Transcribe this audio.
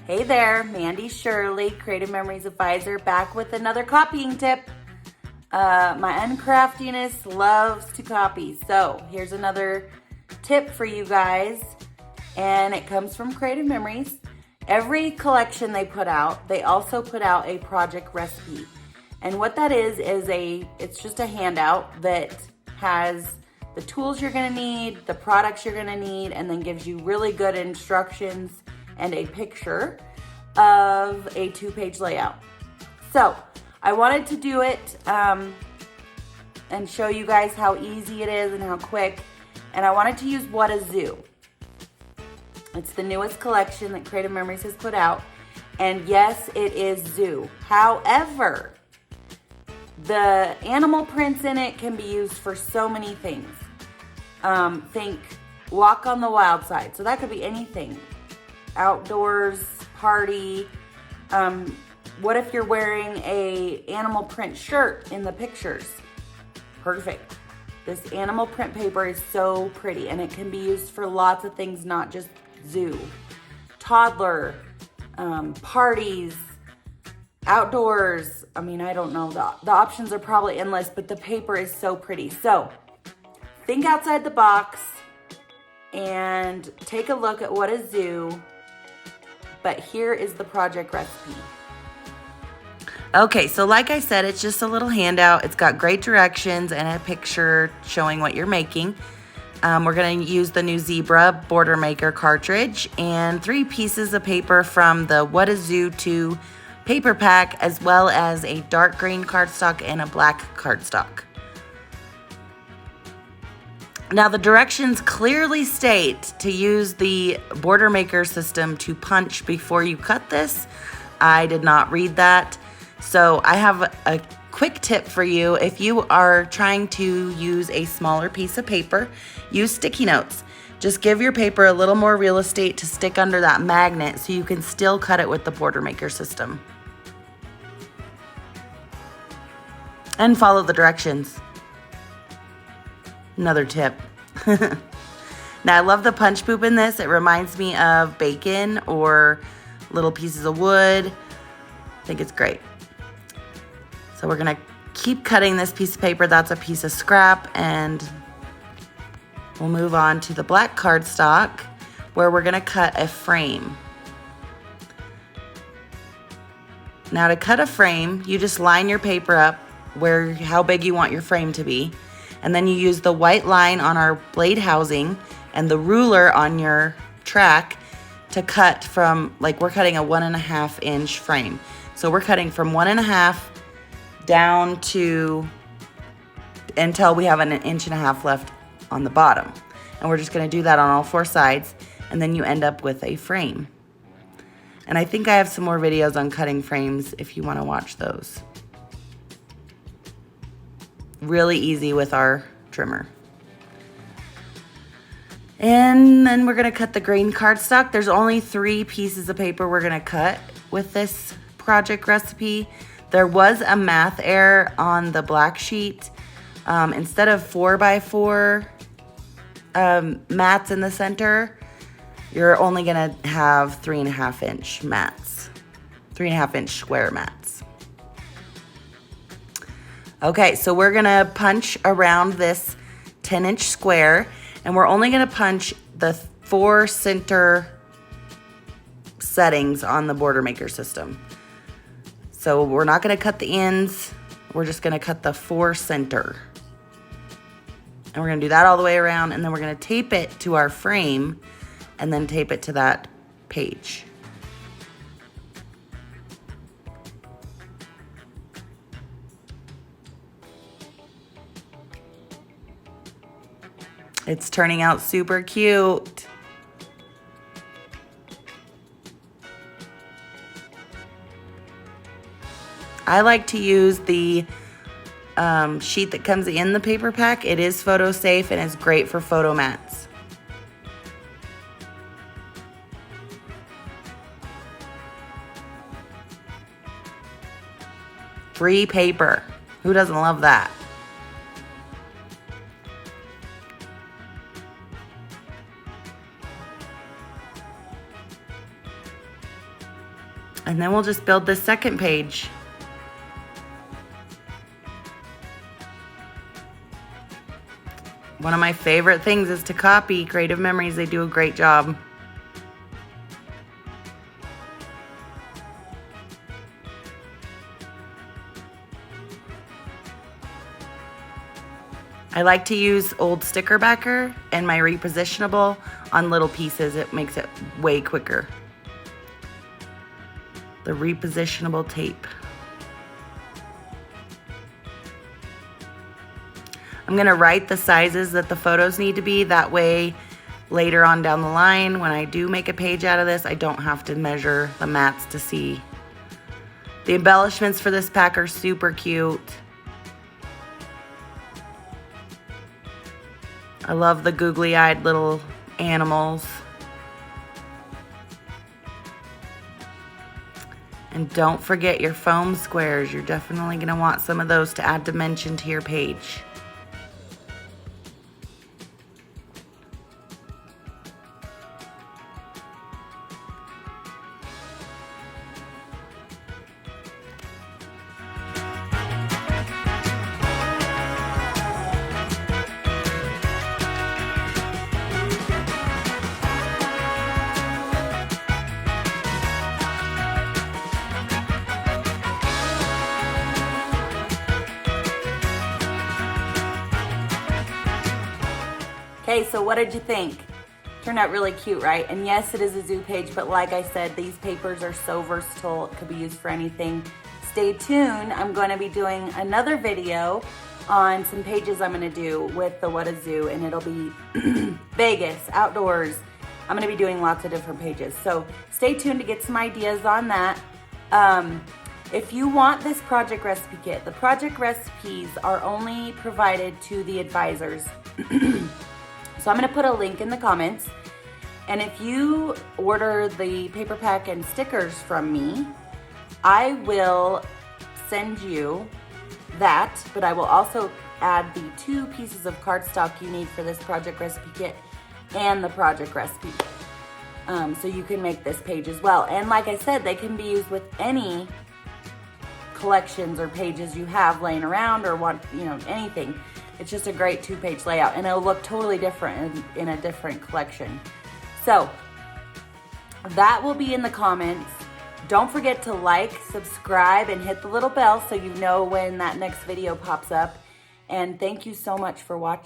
Hey there, Mandy Shirley, Creative Memories Advisor, back with another copying tip. My uncraftiness loves to copy, so here's another tip for you guys, and it comes from Creative Memories. Every collection they put out, they also put out a project recipe, and what that is it's just a handout that has the tools you're gonna need, the products you're gonna need, and then gives you really good instructions and a picture of a 2-page layout. So I wanted to do it and show you guys how easy it is and how quick. And I wanted to use Whatazoo. It's the newest collection that Creative Memories has put out. And yes, it is zoo. However, the animal prints in it can be used for so many things. Think walk on the wild side. So that could be anything. Outdoors, party. What if you're wearing a animal print shirt in the pictures? Perfect. This animal print paper is so pretty, and it can be used for lots of things, not just zoo. Toddler, parties, outdoors. I mean, I don't know. The options are probably endless, but the paper is so pretty. So think outside the box and take a look at Whatazoo. But here is the project recipe. Okay, so like I said, it's just a little handout. It's got great directions and a picture showing what you're making. We're going to use the new Zebra Border Maker cartridge and 3 pieces of paper from the Whatazoo 2 paper pack, as well as a dark green cardstock and a black cardstock. Now the directions clearly state to use the Border Maker system to punch before you cut this. I did not read that. So I have a quick tip for you. If you are trying to use a smaller piece of paper, use sticky notes. Just give your paper a little more real estate to stick under that magnet so you can still cut it with the Border Maker system. And follow the directions. Another tip. Now I love the punch boop in this. It reminds me of bacon or little pieces of wood. I think it's great. So we're gonna keep cutting this piece of paper. That's a piece of scrap, and we'll move on to the black cardstock where we're gonna cut a frame. Now to cut a frame, you just line your paper up how big you want your frame to be. And then you use the white line on our blade housing and the ruler on your track to cut from, like we're cutting a 1.5 inch frame. So we're cutting from 1.5 down to until we have an 1.5 inches left on the bottom. And we're just gonna do that on all 4 sides, and then you end up with a frame. And I think I have some more videos on cutting frames if you wanna watch those. Really easy with our trimmer. And then we're gonna cut the green cardstock. There's only 3 pieces of paper we're gonna cut with this project recipe. There was a math error on the black sheet. Instead of 4x4 mats in the center, you're only gonna have 3.5 inch mats, 3.5 inch square mats. Okay, so we're gonna punch around this 10-inch square, and we're only gonna punch the 4 center settings on the Border Maker system. So we're not gonna cut the ends, we're just gonna cut the 4 center. And we're gonna do that all the way around, and then we're gonna tape it to our frame, and then tape it to that page. It's turning out super cute. I like to use the sheet that comes in the paper pack. It is photo safe and is great for photo mats. Free paper. Who doesn't love that? And then we'll just build this second page. One of my favorite things is to copy. Creative Memories, they do a great job. I like to use old sticker backer and my repositionable on little pieces. It makes it way quicker. The repositionable tape. I'm gonna write the sizes that the photos need to be. That way, later on down the line, when I do make a page out of this, I don't have to measure the mats to see. The embellishments for this pack are super cute. I love the googly-eyed little animals. And don't forget your foam squares. You're definitely gonna want some of those to add dimension to your page. Okay, so what did you think? Turned out really cute, right? And yes, it is a zoo page, but like I said, these papers are so versatile. It could be used for anything. Stay tuned. I'm going to be doing another video on some pages I'm going to do with the whatazoo, and it'll be Vegas, outdoors. I'm going to be doing lots of different pages. So stay tuned to get some ideas on that. If you want this project recipe kit, the project recipes are only provided to the advisors. So I'm going to put a link in the comments, and if you order the paper pack and stickers from me, I will send you that, but I will also add the 2 pieces of cardstock you need for this project recipe kit and the project recipe. So you can make this page as well. And like I said, they can be used with any collections or pages you have laying around or want, anything. It's just a great 2-page layout, and it'll look totally different in a different collection. So that will be in the comments. Don't forget to like, subscribe, and hit the little bell so you know when that next video pops up. And thank you so much for watching.